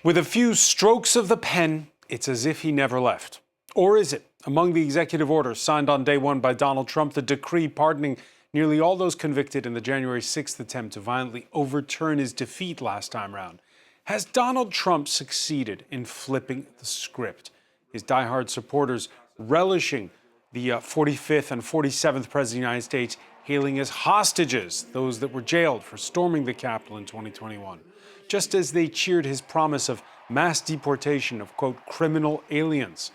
With a few strokes of the pen, it's as if he never left. Or is it? Among the executive orders signed on day one by Donald Trump, the decree pardoning nearly all those convicted in the January 6th attempt to violently overturn his defeat last time round. Has Donald Trump succeeded in flipping the script? His diehard supporters relishing the 45th and 47th President of the United States hailing as hostages those that were jailed for storming the Capitol in 2021. Just as they cheered his promise of mass deportation of, quote, criminal aliens.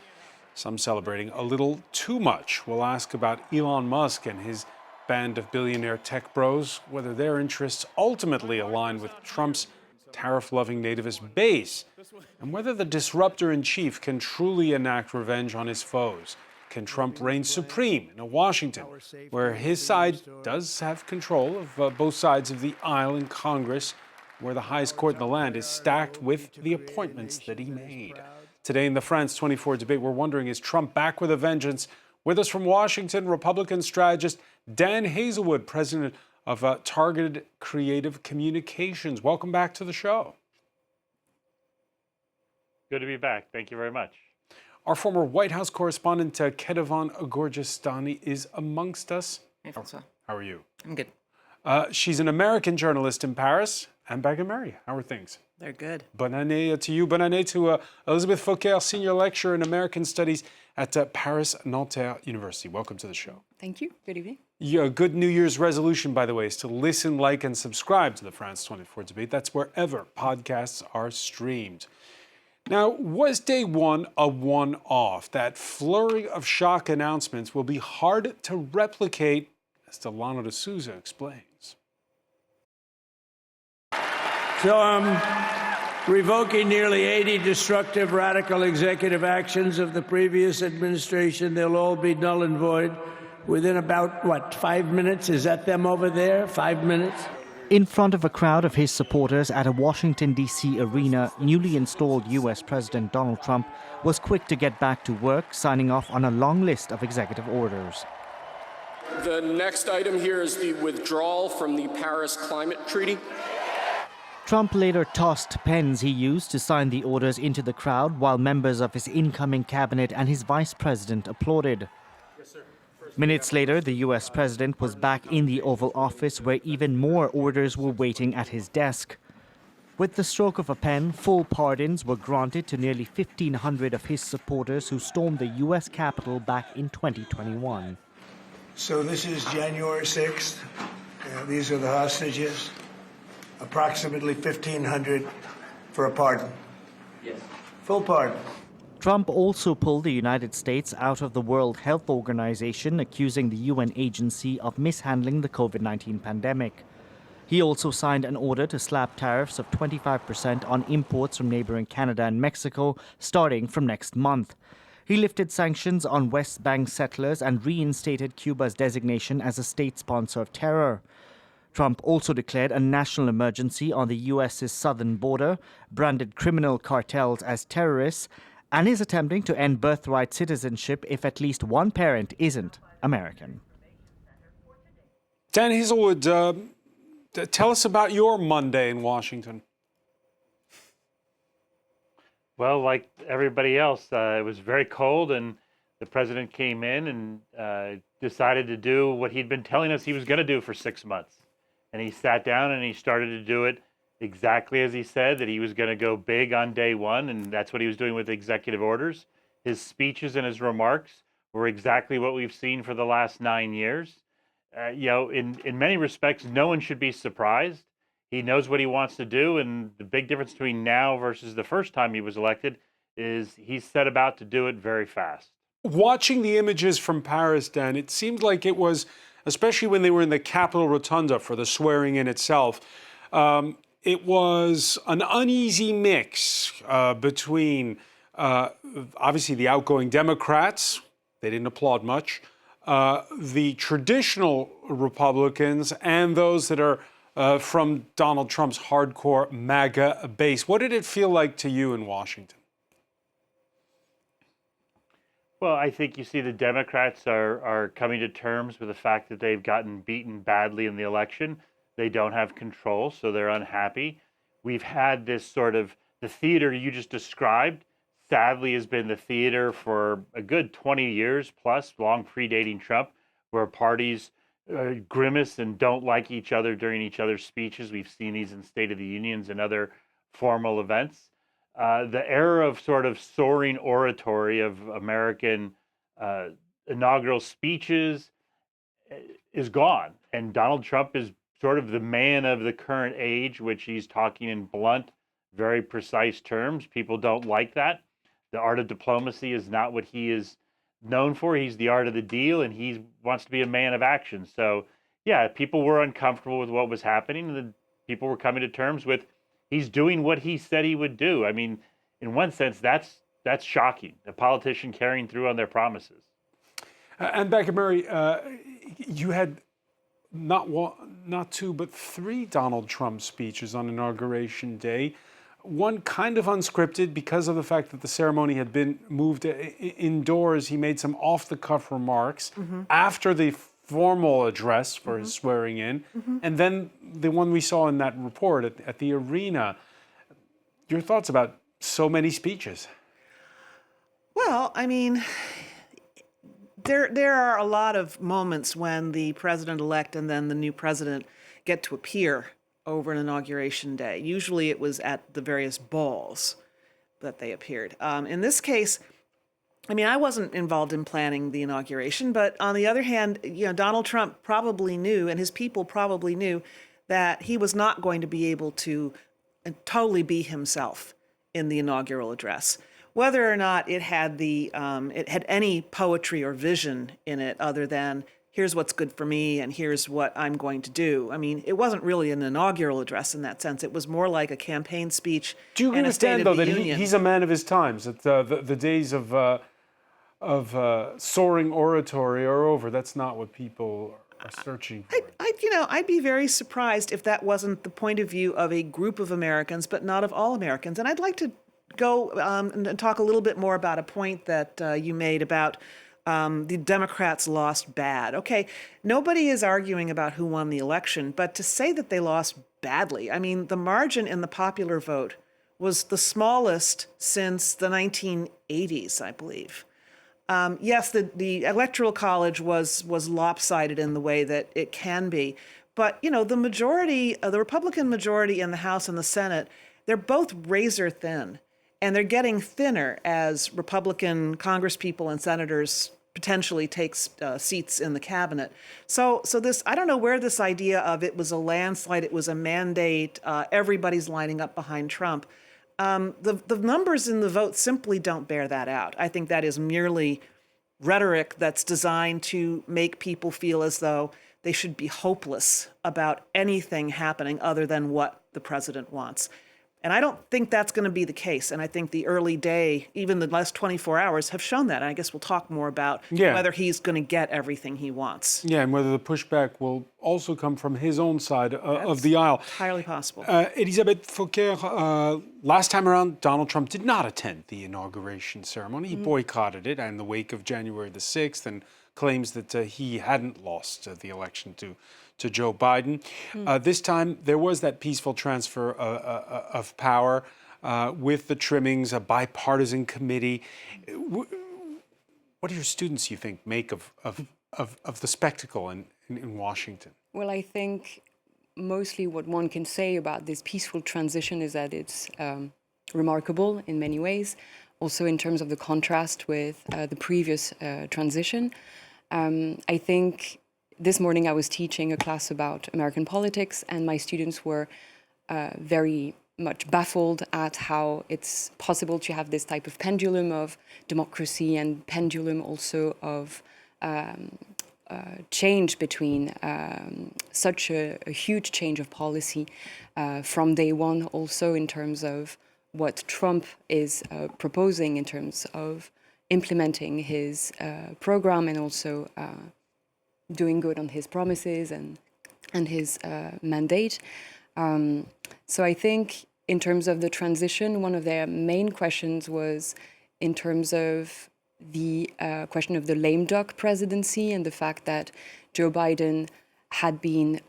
Some celebrating a little too much. We'll ask about Elon Musk and his band of billionaire tech bros, whether their interests ultimately align with Trump's tariff-loving nativist base, and whether the disruptor-in-chief can truly enact revenge on his foes. Can Trump reign supreme in a Washington where his side does have control of both sides of the aisle in Congress, where the highest court in the land is stacked with the appointments that he made? Today in the France 24 debate, we're wondering, is Trump back with a vengeance? With us from Washington, Republican strategist Dan Hazelwood, president of Targeted Creative Communications. Welcome back to the show. Good to be back. Thank you very much. Our former White House correspondent, Kedavan Gorjestani, is amongst us. Hey, Francois. How are you? I'm good. She's an American journalist in Paris. And back in Mary. How are things? They're good. Bonne année to you. Bonne année to Elizabeth Fauquer, senior lecturer in American Studies at Paris Nanterre University. Welcome to the show. Thank you. Good evening. Yeah, good New Year's resolution, by the way, is to listen, like, and subscribe to the France 24 debate. That's wherever podcasts are streamed. Now, was day one a one-off? That flurry of shock announcements will be hard to replicate, as Delano de Souza explains. So I'm revoking nearly 80 destructive, radical executive actions of the previous administration. They'll all be null and void within about, 5 minutes? Is that them over there? 5 minutes? In front of a crowd of his supporters at a Washington, D.C. arena, newly installed U.S. President Donald Trump was quick to get back to work, signing off on a long list of executive orders. The next item here is the withdrawal from the Paris Climate Treaty. Trump later tossed pens he used to sign the orders into the crowd, while members of his incoming cabinet and his vice president applauded. Minutes later, the U.S. president was back in the Oval Office, where even more orders were waiting at his desk. With the stroke of a pen, full pardons were granted to nearly 1,500 of his supporters who stormed the U.S. Capitol back in 2021. So this is January 6th. These are the hostages. Approximately 1,500 for a pardon. Yes. Full pardon. Trump also pulled the United States out of the World Health Organization, accusing the UN agency of mishandling the COVID-19 pandemic. He also signed an order to slap tariffs of 25% on imports from neighboring Canada and Mexico, starting from next month. He lifted sanctions on West Bank settlers and reinstated Cuba's designation as a state sponsor of terror. Trump also declared a national emergency on the U.S.'s southern border, branded criminal cartels as terrorists, and is attempting to end birthright citizenship if at least one parent isn't American. Dan Hazelwood, tell us about your Monday in Washington. Well, like everybody else, it was very cold, and the president came in and decided to do what he'd been telling us he was going to do for 6 months. And he sat down and he started to do it exactly as he said, that he was going to go big on day one, and that's what he was doing with executive orders. His speeches and his remarks were exactly what we've seen for the last 9 years. In many respects, no one should be surprised. He knows what he wants to do, and the big difference between now versus the first time he was elected is he's set about to do it very fast. Watching the images from Paris, Dan, it seemed like it was, especially when they were in the Capitol Rotunda for the swearing in itself, it was an uneasy mix between, obviously, the outgoing Democrats. They didn't applaud much. The traditional Republicans and those that are from Donald Trump's hardcore MAGA base. What did it feel like to you in Washington? Well, I think you see the Democrats are coming to terms with the fact that they've gotten beaten badly in the election. They don't have control, so they're unhappy. We've had this sort of the theater you just described sadly has been the theater for a good 20 years plus, long predating Trump, where parties grimace and don't like each other during each other's speeches. We've seen these in State of the Unions and other formal events. The era of sort of soaring oratory of American inaugural speeches is gone. And Donald Trump is sort of the man of the current age, which he's talking in blunt, very precise terms. People don't like that. The art of diplomacy is not what he is known for. He's the art of the deal, and he wants to be a man of action. So, yeah, people were uncomfortable with what was happening, and the people were coming to terms with he's doing what he said he would do. I mean, in one sense, that's shocking. A politician carrying through on their promises. And Becca Murray, you had not one, not two, but three Donald Trump speeches on Inauguration Day. One kind of unscripted because of the fact that the ceremony had been moved indoors. He made some off-the-cuff remarks after the formal address for his swearing in. And then the one we saw in that report at the arena. Your thoughts about so many speeches? Well, I mean, there are a lot of moments when the president-elect and then the new president get to appear over an inauguration day. Usually it was at the various balls that they appeared. In this case, I mean, I wasn't involved in planning the inauguration, but on the other hand, Donald Trump probably knew, and his people probably knew, that he was not going to be able to totally be himself in the inaugural address. Whether or not it had it had any poetry or vision in it other than here's what's good for me and here's what I'm going to do. I mean, it wasn't really an inaugural address in that sense. It was more like a campaign speech. Do you understand, though, that he's a man of his times, that the days of soaring oratory are over? That's not what people are searching for. I'd be very surprised if that wasn't the point of view of a group of Americans, but not of all Americans. And I'd like to go and talk a little bit more about a point that you made about the Democrats lost bad. Okay, nobody is arguing about who won the election, but to say that they lost badly, I mean, the margin in the popular vote was the smallest since the 1980s, I believe. Yes, the Electoral College was lopsided in the way that it can be, but the majority, the Republican majority in the House and the Senate, they're both razor thin, and they're getting thinner as Republican congresspeople and senators potentially takes seats in the cabinet. So this, I don't know where this idea of it was a landslide, it was a mandate, everybody's lining up behind Trump. The numbers in the vote simply don't bear that out. I think that is merely rhetoric that's designed to make people feel as though they should be hopeless about anything happening other than what the president wants. And I don't think that's going to be the case. And I think the early day, even the last 24 hours, have shown that. And I guess we'll talk more about whether he's going to get everything he wants. Yeah, and whether the pushback will also come from his own side of the aisle. Entirely possible. Elisabeth Fouquet, last time around, Donald Trump did not attend the inauguration ceremony. He boycotted it in the wake of January the 6th and claims that he hadn't lost the election to Joe Biden. This time, there was that peaceful transfer of power with the trimmings, a bipartisan committee. What do your students, you think, make of the spectacle in Washington? Well, I think mostly what one can say about this peaceful transition is that it's remarkable in many ways, also in terms of the contrast with the previous transition. I think this morning I was teaching a class about American politics, and my students were very much baffled at how it's possible to have this type of pendulum of democracy and pendulum also of change between such a huge change of policy from day one, also in terms of what Trump is proposing in terms of implementing his program and also doing good on his promises and his mandate. So I think in terms of the transition, one of their main questions was in terms of the question of the lame duck presidency and the fact that Joe Biden had been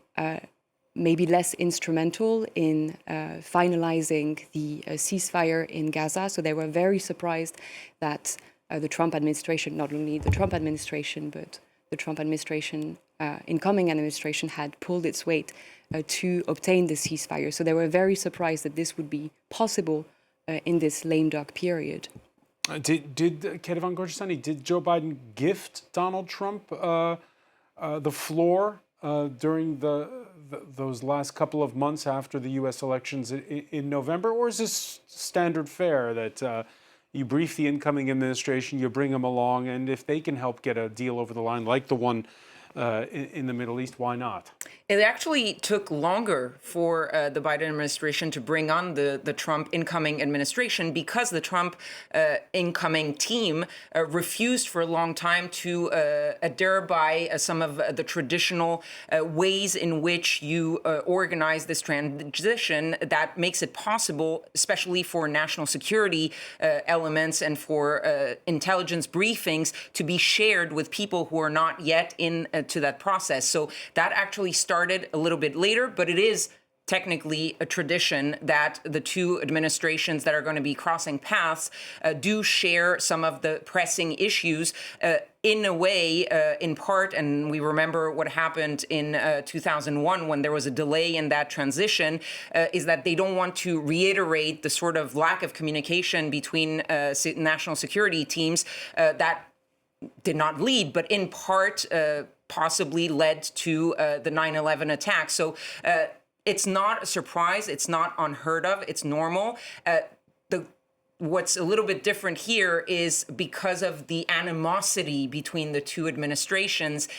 maybe less instrumental in finalizing the ceasefire in Gaza. So they were very surprised that the Trump administration, not only the Trump administration, but the Trump administration, incoming administration, had pulled its weight to obtain the ceasefire. So they were very surprised that this would be possible in this lame duck period. Did Ketevan Gorjestani, did Joe Biden gift Donald Trump the floor during those last couple of months after the U.S. elections in November? Or is this standard fare that you brief the incoming administration, you bring them along, and if they can help get a deal over the line like the one in the Middle East, why not? It actually took longer for the Biden administration to bring on the Trump incoming administration because the Trump incoming team refused for a long time to adhere by some of the traditional ways in which you organize this transition that makes it possible, especially for national security elements and for intelligence briefings, to be shared with people who are not yet into that process. So that actually started a little bit later, but it is technically a tradition that the two administrations that are going to be crossing paths do share some of the pressing issues in a way, in part, and we remember what happened in 2001 when there was a delay in that transition, is that they don't want to reiterate the sort of lack of communication between national security teams that did not lead, but in part possibly led to the 9/11 attack. So it's not a surprise. It's not unheard of. It's normal. What's a little bit different here is because of the animosity between the two administrations,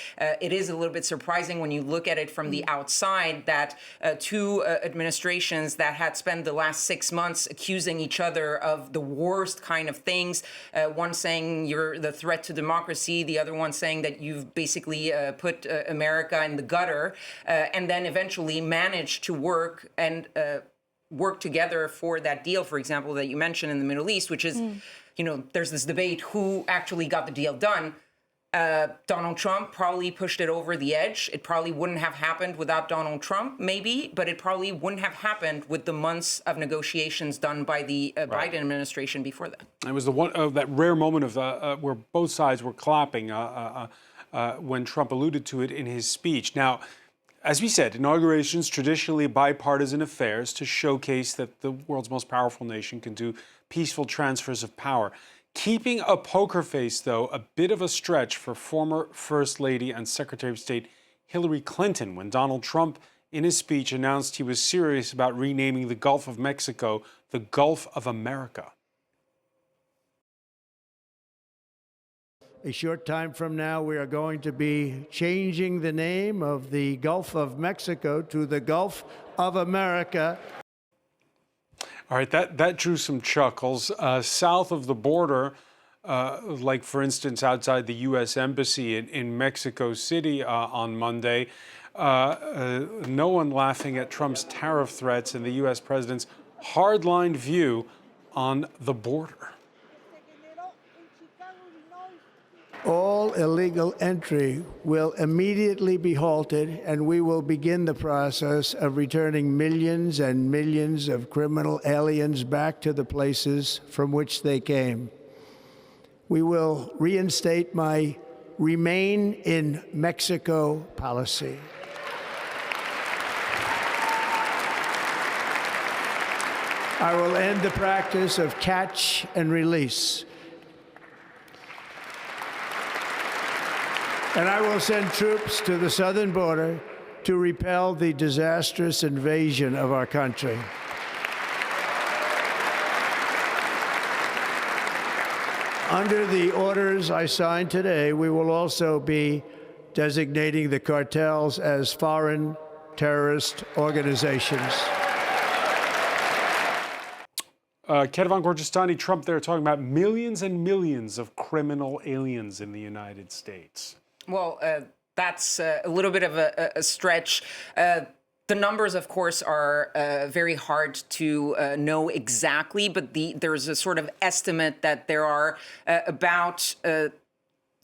it is a little bit surprising when you look at it from the outside that two administrations that had spent the last 6 months accusing each other of the worst kind of things, one saying you're the threat to democracy, the other one saying that you've basically put America in the gutter, and then eventually managed to work together for that deal, for example, that you mentioned in the Middle East, which is, there's this debate who actually got the deal done. Donald Trump probably pushed it over the edge. It probably wouldn't have happened without Donald Trump, maybe, but it probably wouldn't have happened with the months of negotiations done by the Biden administration before that. It was that rare moment of where both sides were clapping when Trump alluded to it in his speech. Now, as we said, inaugurations traditionally bipartisan affairs to showcase that the world's most powerful nation can do peaceful transfers of power. Keeping a poker face, though, a bit of a stretch for former First Lady and Secretary of State Hillary Clinton when Donald Trump, in his speech, announced he was serious about renaming the Gulf of Mexico the Gulf of America. A short time from now, we are going to be changing the name of the Gulf of Mexico to the Gulf of America. All right, that drew some chuckles. South of the border, like, for instance, outside the U.S. Embassy in Mexico City on Monday, no one laughing at Trump's tariff threats and the U.S. president's hardline view on the border. All illegal entry will immediately be halted, and we will begin the process of returning millions and millions of criminal aliens back to the places from which they came. We will reinstate my Remain in Mexico policy. I will end the practice of catch and release. And I will send troops to the southern border to repel the disastrous invasion of our country. Under the orders I signed today, we will also be designating the cartels as foreign terrorist organizations. Ketevan Gorjestani, Trump there talking about millions and millions of criminal aliens in the United States. Well, that's a little bit of a stretch. The numbers, of course, are very hard to know exactly, but there's a sort of estimate that there are about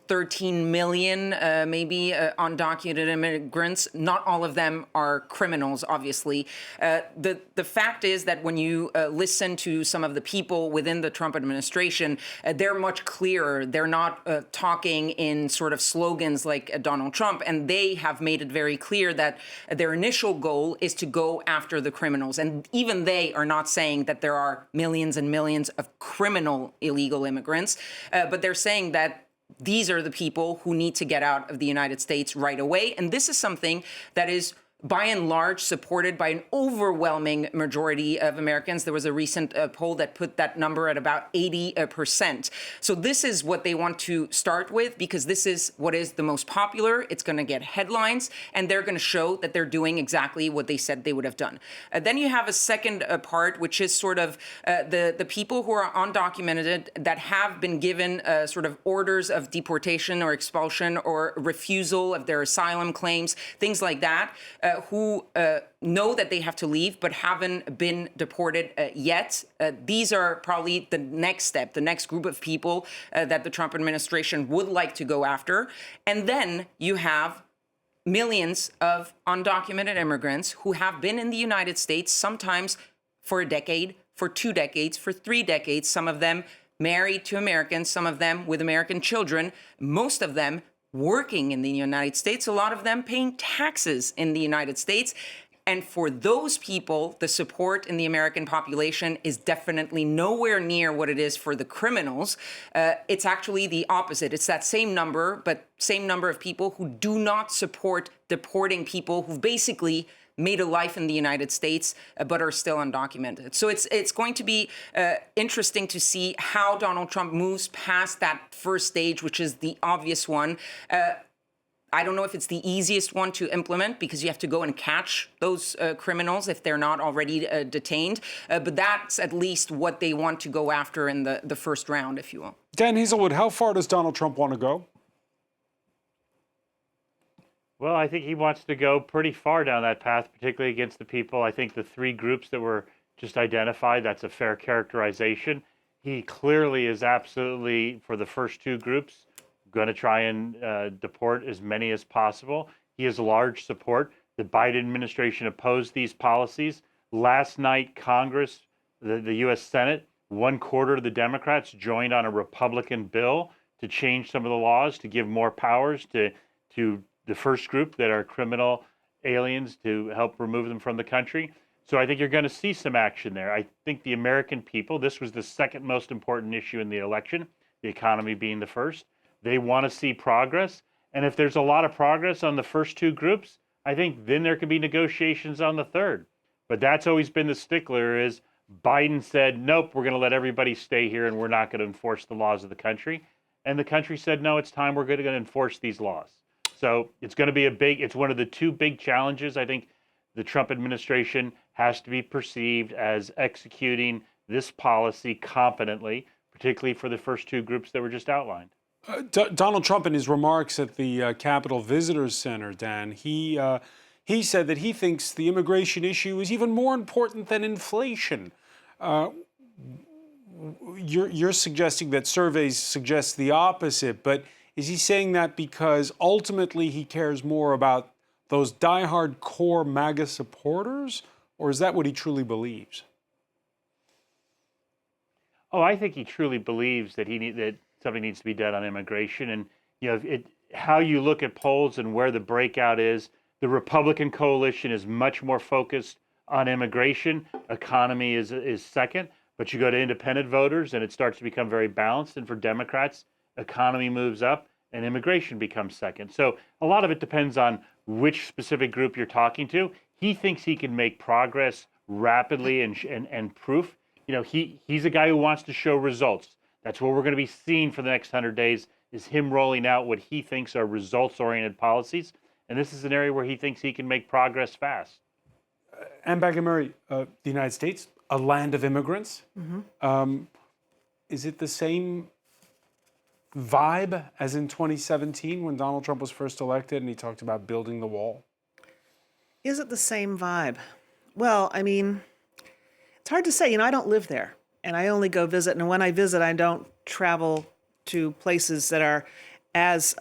13 million, maybe undocumented immigrants. Not all of them are criminals, obviously. The fact is that when you listen to some of the people within the Trump administration, they're much clearer. They're not talking in sort of slogans like Donald Trump, and they have made it very clear that their initial goal is to go after the criminals. And even they are not saying that there are millions and millions of criminal illegal immigrants, but they're saying that these are the people who need to get out of the United States right away. And this is something that is by and large supported by an overwhelming majority of Americans. There was a recent poll that put that number at about 80%. So this is what they want to start with, because this is what is the most popular. It's going to get headlines, and they're going to show that they're doing exactly what they said they would have done. Then you have a second part, which is sort of the people who are undocumented that have been given sort of orders of deportation or expulsion or refusal of their asylum claims, things like that, who know that they have to leave but haven't been deported yet. These are probably the next step, the next group of people that the Trump administration would like to go after. And then you have millions of undocumented immigrants who have been in the United States, sometimes for a decade, for 2 decades, for 3 decades, some of them married to Americans, some of them with American children, most of them working in the United States, a lot of them paying taxes in the United States. And for those people, the support in the American population is definitely nowhere near what it is for the criminals. It's actually the opposite. It's that same number, but same number of people who do not support deporting people who've basically made a life in the United States, but are still undocumented. So it's going to be interesting to see how Donald Trump moves past that first stage, which is the obvious one. I don't know if it's the easiest one to implement, because you have to go and catch those criminals if they're not already detained. But that's at least what they want to go after in the first round, if you will. Dan Hazelwood, how far does Donald Trump want to go? Well, I think he wants to go pretty far down that path, particularly against the people. I think the 3 groups that were just identified, that's a fair characterization. He clearly is absolutely, for the first 2 groups, going to try and deport as many as possible. He has large support. The Biden administration opposed these policies. Last night, Congress, the U.S. Senate, 1/4 of the Democrats joined on a Republican bill to change some of the laws to give more powers to the first group that are criminal aliens, to help remove them from the country. So I think you're going to see some action there. I think the American people, this was the second most important issue in the election, the economy being the first. They want to see progress. And if there's a lot of progress on the first 2 groups, I think then there could be negotiations on the third. But that's always been the stickler, is Biden said, nope, we're going to let everybody stay here and we're not going to enforce the laws of the country. And the country said, no, it's time, we're going to enforce these laws. So it's going to be it's one of the 2 big challenges. I think the Trump administration has to be perceived as executing this policy competently, particularly for the first 2 groups that were just outlined. Donald Trump, in his remarks at the Capitol Visitors Center, Dan, he said that he thinks the immigration issue is even more important than inflation. You're suggesting that surveys suggest the opposite, but is he saying that because ultimately he cares more about those diehard core MAGA supporters, or is that what he truly believes? Oh, I think he truly believes that that something needs to be done on immigration. And how you look at polls and where the breakout is, the Republican coalition is much more focused on immigration. Economy is second, but you go to independent voters and it starts to become very balanced. And for Democrats, economy moves up and immigration becomes second. So a lot of it depends on which specific group you're talking to. He thinks he can make progress rapidly and proof. He's a guy who wants to show results. That's what we're going to be seeing for the next 100 days, is him rolling out what he thinks are results-oriented policies. And this is an area where he thinks he can make progress fast. Anne Bagan-Murray, the United States, a land of immigrants. Mm-hmm. Is it the same vibe as in 2017 when Donald Trump was first elected and he talked about building the wall? Is it the same vibe? Well, I mean, it's hard to say. I don't live there, and I only go visit. And when I visit, I don't travel to places that are as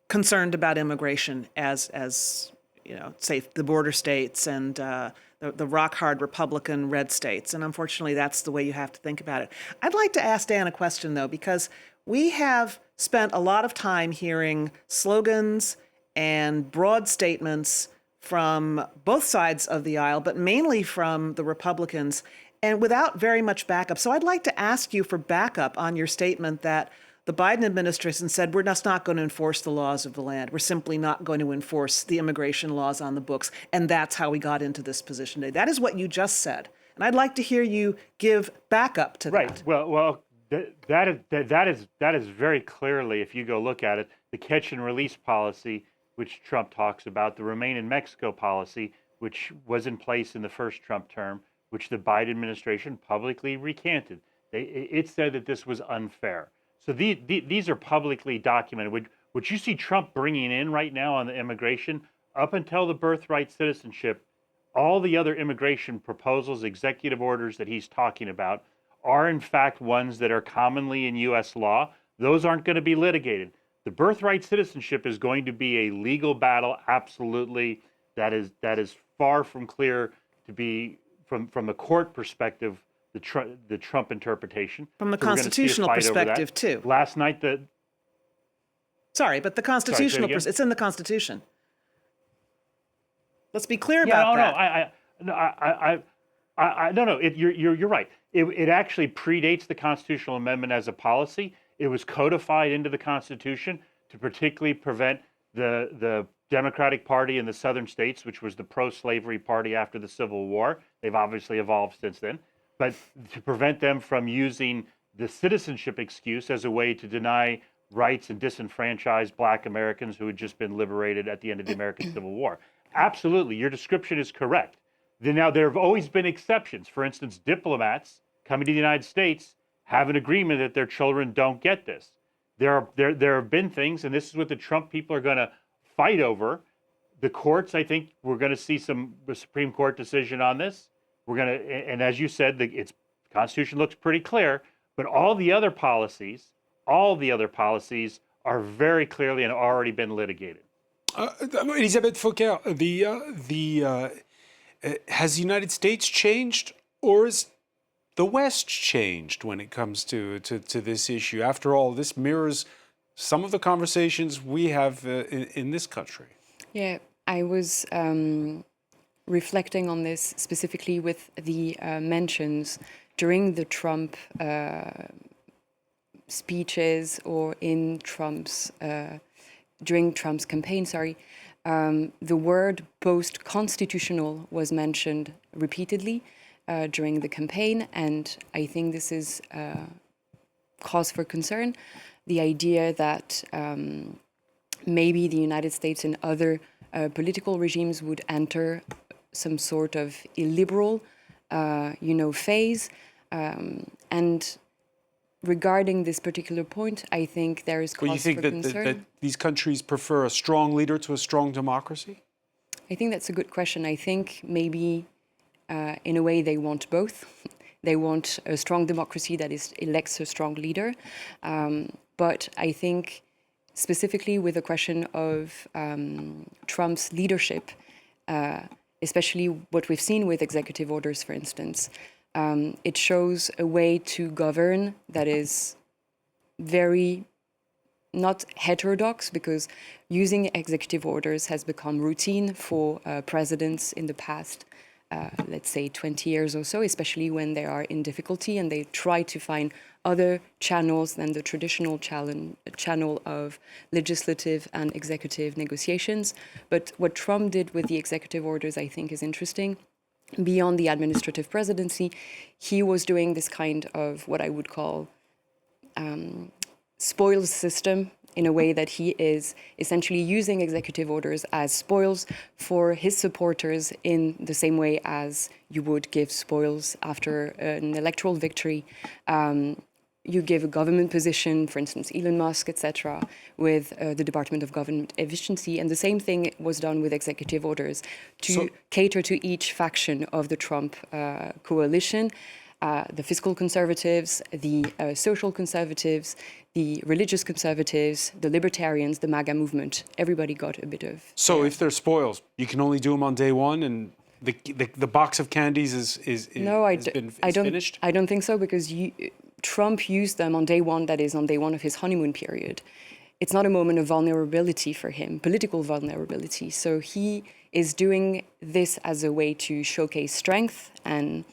concerned about immigration as you know, say the border states and the rock hard Republican red states. And unfortunately, that's the way you have to think about it. I'd like to ask Dan a question, though, because we have spent a lot of time hearing slogans and broad statements from both sides of the aisle, but mainly from the Republicans, and without very much backup. So I'd like to ask you for backup on your statement that the Biden administration said, we're just not going to enforce the laws of the land. We're simply not going to enforce the immigration laws on the books. And that's how we got into this position today. That is what you just said. And I'd like to hear you give backup to that. Right. Well, that is very clearly, if you go look at it, the catch and release policy, which Trump talks about, the Remain in Mexico policy, which was in place in the first Trump term, which the Biden administration publicly recanted. It said that this was unfair. So these are publicly documented. What you see Trump bringing in right now on the immigration, up until the birthright citizenship, all the other immigration proposals, executive orders that he's talking about are in fact ones that are commonly in U.S. law. Those aren't going to be litigated. The birthright citizenship is going to be a legal battle, absolutely. That is far from clear to be, from the court perspective, the Trump interpretation. From the constitutional perspective, too. Last night, Sorry, but the constitutional, it's in the Constitution. Let's be clear about that. No. You're right. It actually predates the constitutional amendment as a policy. It was codified into the Constitution to particularly prevent the Democratic Party in the southern states, which was the pro-slavery party after the Civil War. They've obviously evolved since then. But to prevent them from using the citizenship excuse as a way to deny rights and disenfranchise Black Americans who had just been liberated at the end of the American Civil War. Absolutely, your description is correct. Now, there have always been exceptions. For instance, diplomats coming to the United States have an agreement that their children don't get this. There have been things, and this is what the Trump people are going to fight over. The courts, I think, we're going to see a Supreme Court decision on this. And as you said, the Constitution looks pretty clear, but all the other policies are very clearly and already been litigated. Elisabeth Fouquet, has the United States changed, or is the West changed when it comes to this issue? After all, this mirrors some of the conversations we have in this country. Yeah, I was reflecting on this specifically with the mentions during the Trump speeches or in during Trump's campaign, the word post-constitutional was mentioned repeatedly during the campaign, and I think this is cause for concern. The idea that maybe the United States and other political regimes would enter some sort of illiberal, phase. And regarding this particular point, I think there is cause for concern. You think that these countries prefer a strong leader to a strong democracy? I think that's a good question. I think maybe, in a way, they want both. They want a strong democracy that elects a strong leader. But I think specifically with the question of Trump's leadership, especially what we've seen with executive orders, for instance, it shows a way to govern that is very not heterodox, because using executive orders has become routine for presidents in the past, let's say 20 years or so, especially when they are in difficulty and they try to find other channels than the traditional channel of legislative and executive negotiations. But what Trump did with the executive orders, I think, is interesting. Beyond the administrative presidency, he was doing this kind of what I would call spoils system, in a way that he is essentially using executive orders as spoils for his supporters, in the same way as you would give spoils after an electoral victory. You give a government position, for instance, Elon Musk, etc., with the Department of Government Efficiency. And the same thing was done with executive orders to cater to each faction of the Trump coalition. the fiscal conservatives, the social conservatives, the religious conservatives, the libertarians, the MAGA movement. Everybody got a bit of. So if they're spoils, you can only do them on day one, and the box of candies is finished? I don't think so, because Trump used them on day one, that is on day one of his honeymoon period. It's not a moment of vulnerability for him, political vulnerability. So he is doing this as a way to showcase strength and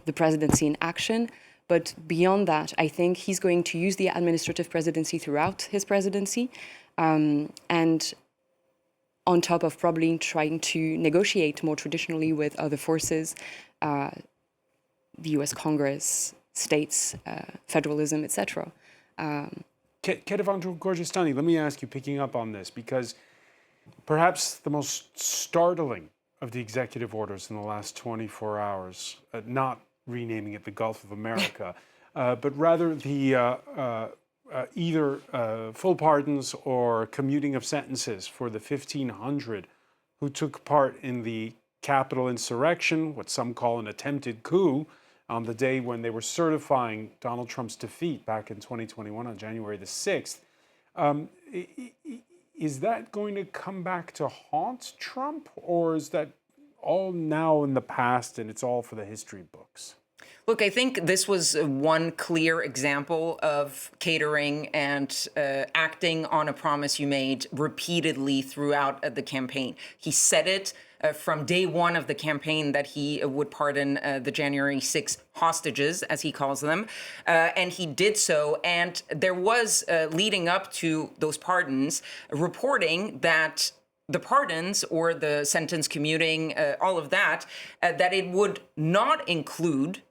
the presidency in action. But beyond that, I think he's going to use the administrative presidency throughout his presidency, and on top of probably trying to negotiate more traditionally with other forces, the US Congress, states, federalism, etc. Kedevandro Gorgistani, let me ask you, picking up on this, because perhaps the most startling of the executive orders in the last 24 hours, not renaming it the Gulf of America, but rather the either full pardons or commuting of sentences for the 1,500 who took part in the Capitol insurrection, what some call an attempted coup, on the day when they were certifying Donald Trump's defeat back in 2021 on January the 6th. Is that going to come back to haunt Trump, or is that all now in the past and it's all for the history books? Look, I think this was one clear example of catering and acting on a promise you made repeatedly throughout the campaign. He said it from day one of the campaign that he would pardon the January 6 hostages, as he calls them, and he did so. And there was, leading up to those pardons, reporting that the pardons or the sentence commuting, all of that, that it would not include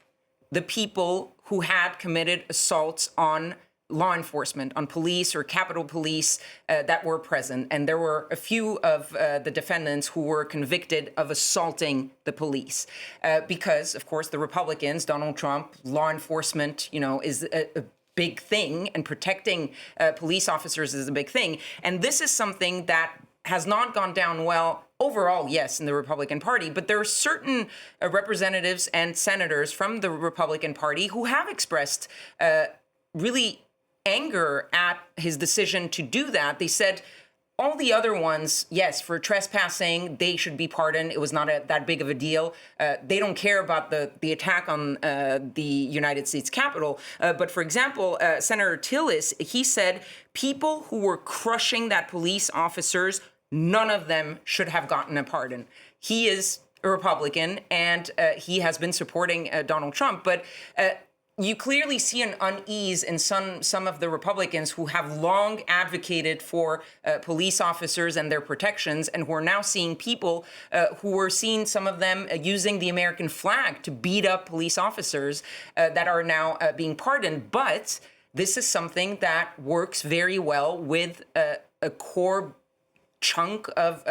the people who had committed assaults on law enforcement, on police or Capitol Police that were present. And there were a few of the defendants who were convicted of assaulting the police. Because, of course, the Republicans, Donald Trump, law enforcement, is a big thing, and protecting police officers is a big thing. And this is something that has not gone down well overall, yes, in the Republican Party, but there are certain representatives and senators from the Republican Party who have expressed really anger at his decision to do that. They said all the other ones, yes, for trespassing, they should be pardoned. It was not that big of a deal. They don't care about the attack on the United States Capitol. But for example, Senator Tillis, he said people who were crushing that police officers, none of them should have gotten a pardon. He is a Republican, and he has been supporting Donald Trump. But you clearly see an unease in some of the Republicans who have long advocated for police officers and their protections, and who are now seeing people who were seen, some of them using the American flag to beat up police officers that are now being pardoned. But this is something that works very well with a core chunk of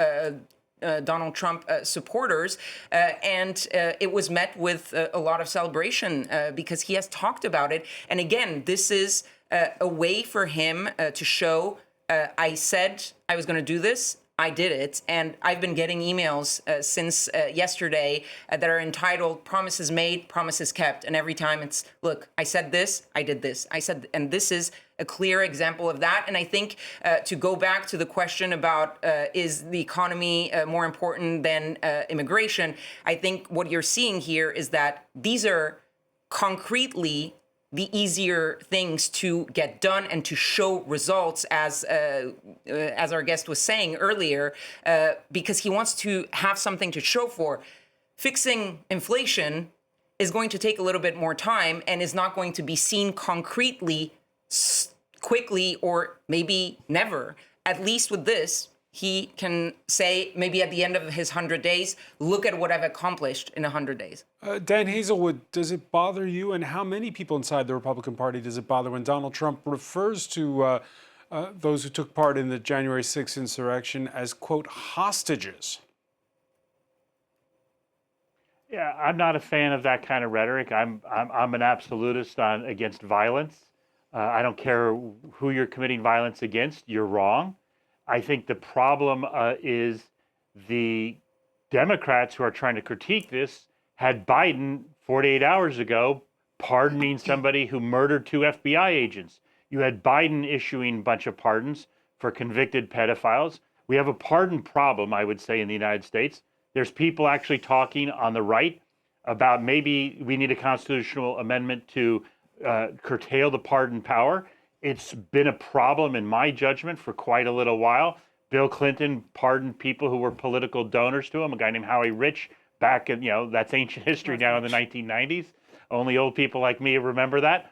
Donald Trump supporters, and it was met with a lot of celebration because he has talked about it. And again, this is a way for him to show, I said I was going to do this, I did it. And I've been getting emails since yesterday that are entitled "Promises Made, Promises Kept." And every time it's, look, I said this, I did this. I said, and this is a clear example of that. And I think to go back to the question about is the economy more important than immigration, I think what you're seeing here is that these are concretely the easier things to get done and to show results, as our guest was saying earlier, because he wants to have something to show for. Fixing inflation is going to take a little bit more time and is not going to be seen concretely quickly, or maybe never. At least with this, he can say maybe at the end of his 100 days, look at what I've accomplished in 100 days. Dan Hazelwood, does it bother you, and how many people inside the Republican Party does it bother when Donald Trump refers to those who took part in the January 6th insurrection as, quote, hostages? Yeah, I'm not a fan of that kind of rhetoric. I'm an absolutist against violence. I don't care who you're committing violence against. You're wrong. I think the problem is the Democrats who are trying to critique this had Biden 48 hours ago, pardoning somebody who murdered 2 FBI agents. You had Biden issuing a bunch of pardons for convicted pedophiles. We have a pardon problem, I would say, in the United States. There's people actually talking on the right about maybe we need a constitutional amendment to curtail the pardon power. It's been a problem, in my judgment, for quite a little while. Bill Clinton pardoned people who were political donors to him, a guy named Howie Rich back in, that's ancient history now in the 1990s. Only old people like me remember that.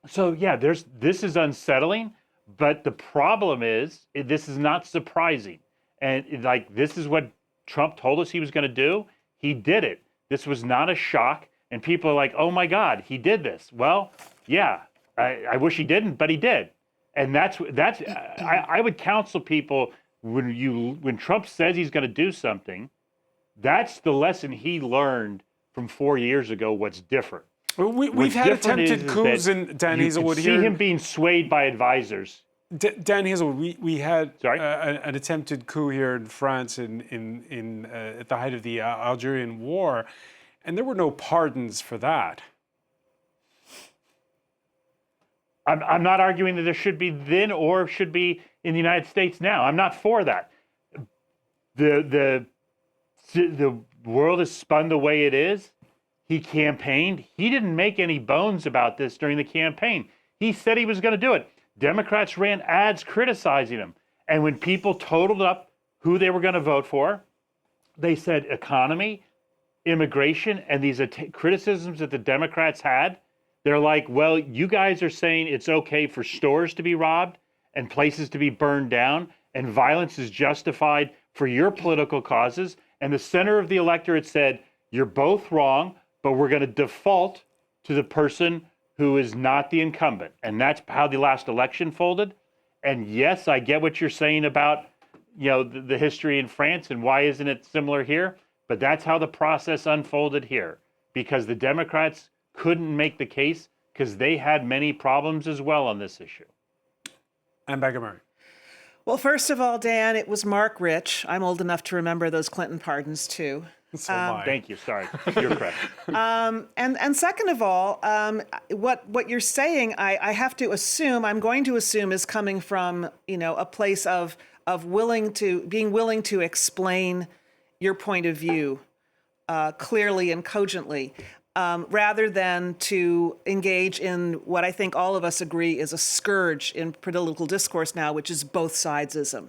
So yeah, this is unsettling, but the problem is this is not surprising. And this is what Trump told us he was going to do. He did it. This was not a shock. And people are like, oh my God, he did this. Well, yeah, I wish he didn't, but he did. And I would counsel people when Trump says he's going to do something, that's the lesson he learned from 4 years ago. What's different? We've had attempted coups in Dan Hazelwood here. You can see him being swayed by advisors. Dan Hazelwood, we had an attempted coup here in France at the height of the Algerian War, and there were no pardons for that. I'm not arguing that there should be then or should be in the United States now. I'm not for that. The world is spun the way it is. He campaigned. He didn't make any bones about this during the campaign. He said he was going to do it. Democrats ran ads criticizing him. And when people totaled up who they were going to vote for, they said economy, immigration, and these criticisms that the Democrats had. They're like, well, you guys are saying it's okay for stores to be robbed and places to be burned down, and violence is justified for your political causes. And the center of the electorate said, you're both wrong, but we're going to default to the person who is not the incumbent. And that's how the last election folded. And yes, I get what you're saying about, the history in France and why isn't it similar here? But that's how the process unfolded here, because the Democrats couldn't make the case because they had many problems as well on this issue. And Becca Murray. Well, first of all, Dan, it was Mark Rich. I'm old enough to remember those Clinton pardons too. So am I. Thank you. Sorry, you're correct. And second of all, what you're saying, I have to assume, I'm going to assume, is coming from a place of being willing to explain your point of view clearly and cogently, rather than to engage in what I think all of us agree is a scourge in political discourse now, which is both sidesism.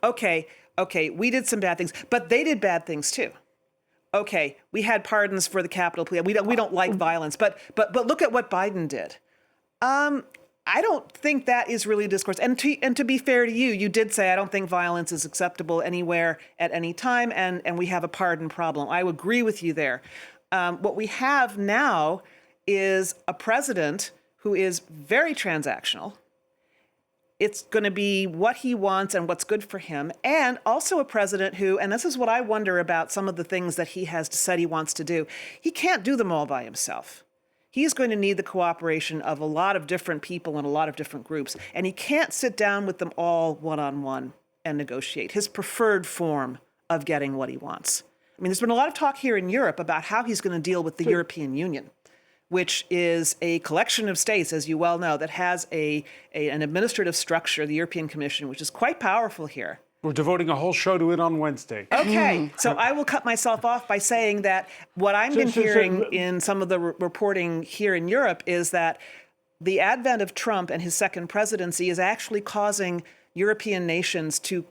Okay, we did some bad things, but they did bad things too. Okay, we had pardons for the Capitol police. We don't like violence, but look at what Biden did. I don't think that is really discourse. And to be fair to you, you did say I don't think violence is acceptable anywhere at any time, and we have a pardon problem. I would agree with you there. What we have now is a president who is very transactional. It's going to be what he wants and what's good for him. And also a president who, and this is what I wonder about some of the things that he has said he wants to do, he can't do them all by himself. He's going to need the cooperation of a lot of different people and a lot of different groups. And he can't sit down with them all one-on-one and negotiate. His preferred form of getting what he wants. I mean, there's been a lot of talk here in Europe about how he's going to deal with the European Union, which is a collection of states, as you well know, that has an administrative structure, the European Commission, which is quite powerful here. We're devoting a whole show to it on Wednesday. Okay, so I will cut myself off by saying that what I've been hearing in some of the reporting here in Europe is that the advent of Trump and his second presidency is actually causing European nations to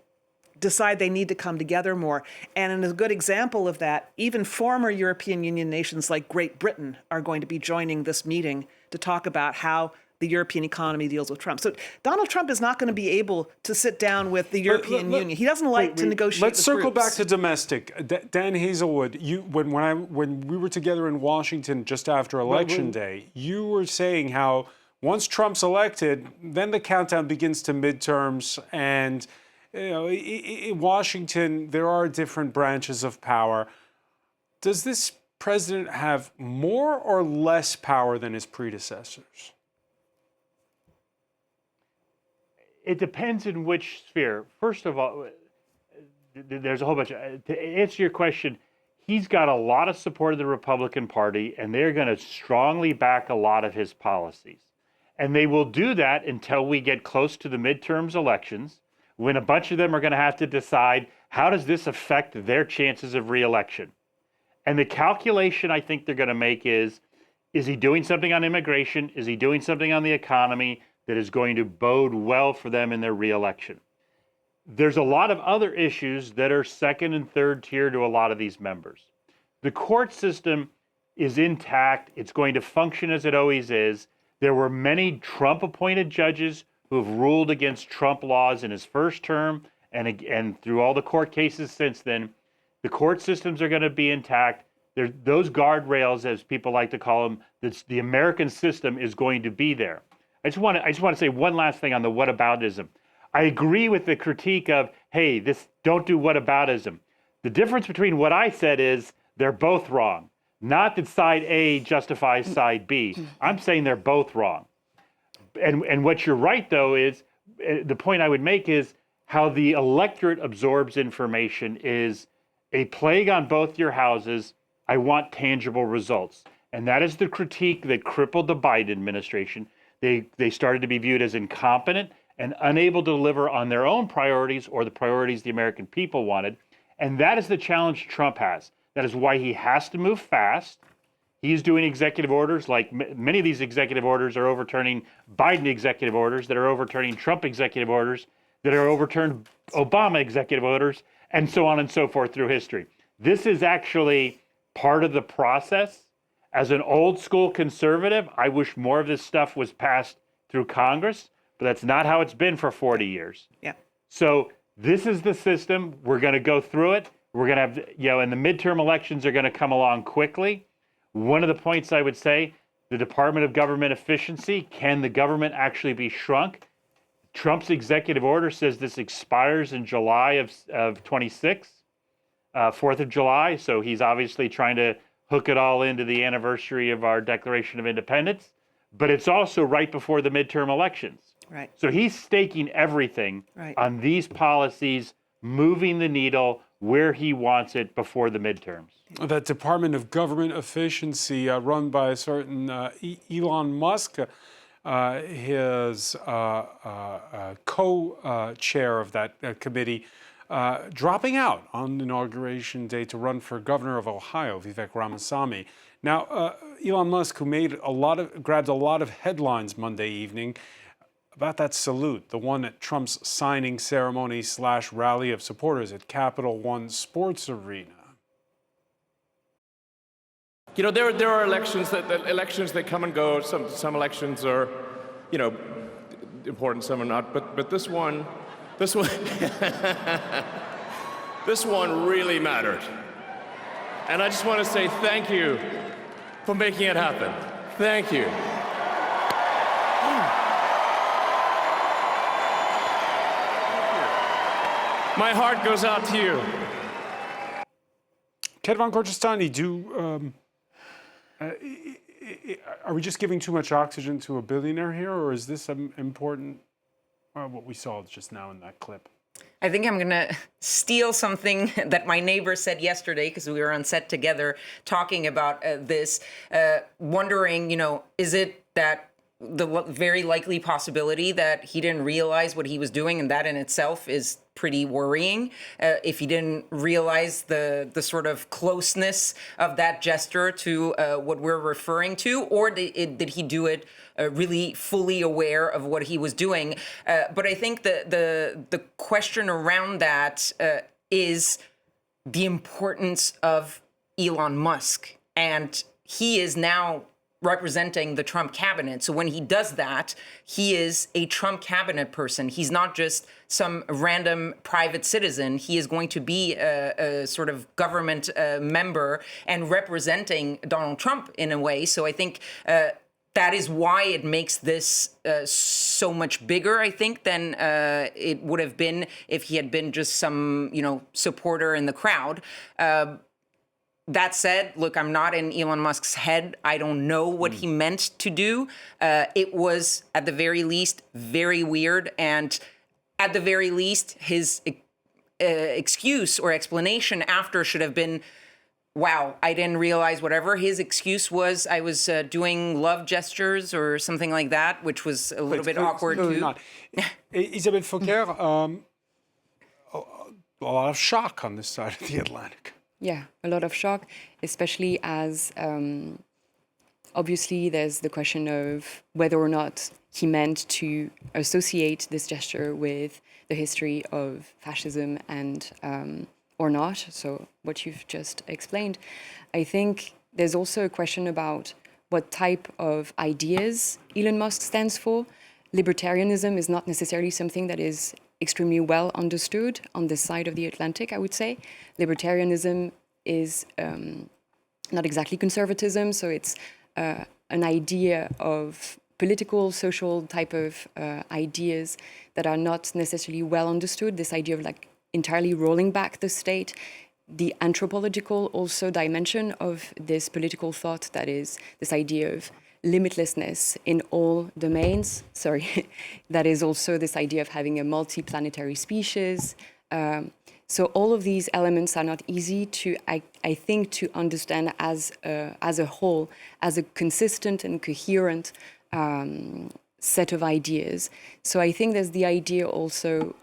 decide they need to come together more. And in a good example of that, even former European Union nations like Great Britain are going to be joining this meeting to talk about how the European economy deals with Trump. So Donald Trump is not going to be able to sit down with the European Union. He doesn't like to negotiate. Let's circle groups. back to domestic. Dan Hazelwood, when we were together in Washington just after Election Day, you were saying how once Trump's elected, then the countdown begins to midterms, and in Washington, there are different branches of power. Does this president have more or less power than his predecessors? It depends in which sphere. First of all, there's a whole bunch of, to answer your question, he's got a lot of support of the Republican Party, and they're going to strongly back a lot of his policies. And they will do that until we get close to the midterms elections, when a bunch of them are going to have to decide, how does this affect their chances of reelection? And the calculation I think they're going to make is he doing something on immigration? Is he doing something on the economy that is going to bode well for them in their reelection? There's a lot of other issues that are second and third tier to a lot of these members. The court system is intact. It's going to function as it always is. There were many Trump-appointed judges who have ruled against Trump laws in his first term and through all the court cases since then. The court systems are going to be intact. Those guardrails, as people like to call them, the American system is going to be there. I just want to say one last thing on the whataboutism. I agree with the critique of, hey, don't do whataboutism. The difference between what I said is they're both wrong. Not that side A justifies side B. I'm saying they're both wrong. And what you're right, though, is the point I would make is how the electorate absorbs information is a plague on both your houses. I want tangible results. And that is the critique that crippled the Biden administration. They started to be viewed as incompetent and unable to deliver on their own priorities or the priorities the American people wanted. And that is the challenge Trump has. That is why he has to move fast. He's doing executive orders, like many of these executive orders are overturning Biden executive orders, that are overturning Trump executive orders, that are overturned Obama executive orders, and so on and so forth through history. This is actually part of the process. As an old school conservative, I wish more of this stuff was passed through Congress, but that's not how it's been for 40 years. Yeah. So this is the system. We're going to go through it. We're going to have, and the midterm elections are going to come along quickly. One of the points I would say, the Department of Government Efficiency, can the government actually be shrunk? Trump's executive order says this expires in July of 26, 4th of July. So he's obviously trying to hook it all into the anniversary of our Declaration of Independence. But it's also right before the midterm elections. Right. So he's staking everything on these policies, moving the needle where he wants it before the midterms. That Department of Government Efficiency run by a certain Elon Musk, his co-chair of that committee, dropping out on Inauguration Day to run for governor of Ohio, Vivek Ramaswamy. Now, Elon Musk, who grabbed a lot of headlines Monday evening about that salute, the one at Trump's signing ceremony / rally of supporters at Capital One Sports Arena. You know, there are elections that come and go. Some elections are, important. Some are not. But this one, this one really mattered. And I just want to say thank you for making it happen. Thank you. My heart goes out to you. Kedvan Korchestani, are we just giving too much oxygen to a billionaire here, or is this important, what we saw just now in that clip? I think I'm going to steal something that my neighbor said yesterday, because we were on set together talking about this, wondering, is it that the very likely possibility that he didn't realize what he was doing, and that in itself is pretty worrying. If he didn't realize the sort of closeness of that gesture to what we're referring to, or did he do it really fully aware of what he was doing? But I think the question around that is the importance of Elon Musk, and he is now representing the Trump cabinet. So when he does that, he is a Trump cabinet person. He's not just some random private citizen. He is going to be a sort of government member and representing Donald Trump in a way. So I think that is why it makes this so much bigger, I think, than it would have been if he had been just some, supporter in the crowd. That said, look, I'm not in Elon Musk's head. I don't know what he meant to do. It was, at the very least, very weird. And at the very least, his excuse or explanation after should have been, wow, I didn't realize whatever his excuse was, I was doing love gestures or something like that, which was a little bit awkward Clearly too. not. Isabelle Fauquer, a lot of shock on this side of the Atlantic. Yeah, a lot of shock, especially as obviously there's the question of whether or not he meant to associate this gesture with the history of fascism and or not. So what you've just explained. I think there's also a question about what type of ideas Elon Musk stands for. Libertarianism is not necessarily something that is extremely well understood on this side of the Atlantic, I would say. Libertarianism is not exactly conservatism, so it's an idea of political, social type of ideas that are not necessarily well understood. This idea of like entirely rolling back the state, the anthropological also dimension of this political thought, that is this idea of limitlessness in all domains. Sorry, that is also this idea of having a multi-planetary species. So all of these elements are not easy to, I think, to understand as a whole, as a consistent and coherent set of ideas. So I think there's the idea also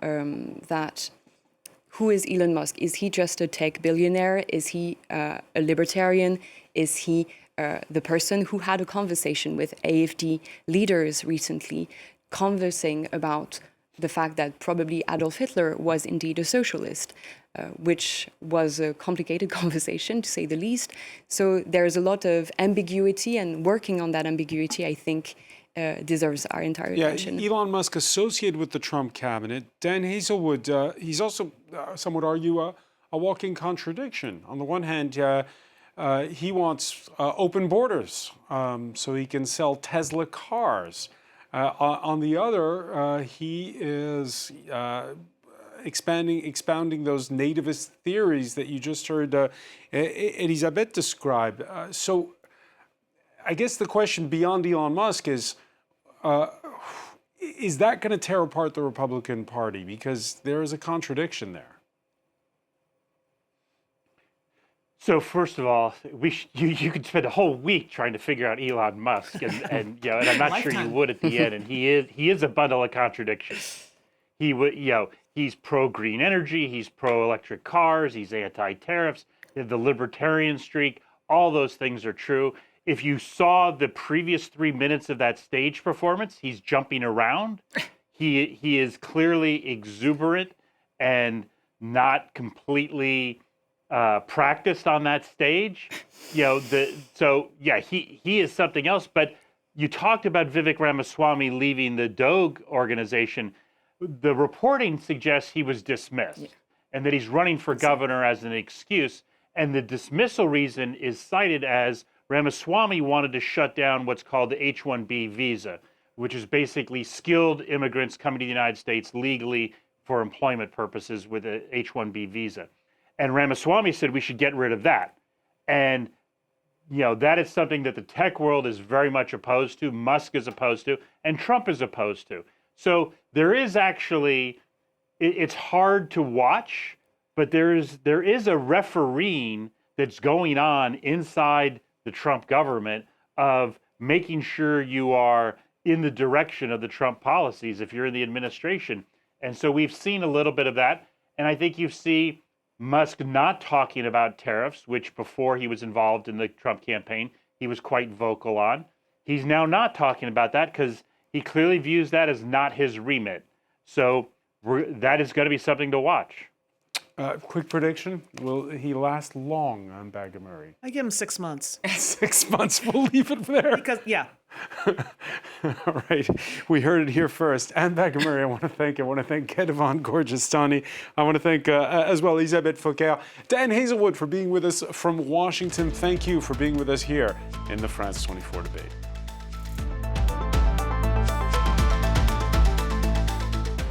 that who is Elon Musk? Is he just a tech billionaire? Is he a libertarian? Is he the person who had a conversation with AfD leaders recently, conversing about the fact that probably Adolf Hitler was indeed a socialist, which was a complicated conversation, to say the least. So there's a lot of ambiguity, and working on that ambiguity, I think, deserves our entire attention. Elon Musk associated with the Trump cabinet. Dan Hazelwood, he's also, some would argue, a walking contradiction. On the one hand, he wants open borders so he can sell Tesla cars. On the other, he is expounding those nativist theories that you just heard Elisabeth describe. So I guess the question beyond Elon Musk is that going to tear apart the Republican Party? Because there is a contradiction there. So first of all, you could spend a whole week trying to figure out Elon Musk, and I'm not sure you would at the end. And he is a bundle of contradictions. He's pro green energy, he's pro electric cars, he's anti-tariffs, the libertarian streak. All those things are true. If you saw the previous 3 minutes of that stage performance, he's jumping around. He is clearly exuberant and not completely practiced on that stage. He is something else. But you talked about Vivek Ramaswamy leaving the Doge organization. The reporting suggests he was dismissed and that he's running for governor as an excuse. And the dismissal reason is cited as Ramaswamy wanted to shut down what's called the H-1B visa, which is basically skilled immigrants coming to the United States legally for employment purposes with a H-1B visa. And Ramaswamy said we should get rid of that. And, that is something that the tech world is very much opposed to, Musk is opposed to, and Trump is opposed to. So there is actually, it's hard to watch, but there is a refereeing that's going on inside the Trump government of making sure you are in the direction of the Trump policies if you're in the administration. And so we've seen a little bit of that. And I think you see Musk not talking about tariffs, which before he was involved in the Trump campaign, he was quite vocal on. He's now not talking about that because he clearly views that as not his remit. So that is going to be something to watch. Quick prediction, will he last long on Baghamuri? I give him 6 months. 6 months, we'll leave it there. Because, All right, we heard it here first. Anne Baghamuri, I want to thank you. I want to thank Kedevan Gorgestani. I want to thank, as well, Elisabeth Fauquer. Dan Hazelwood for being with us from Washington. Thank you for being with us here in the France 24 debate.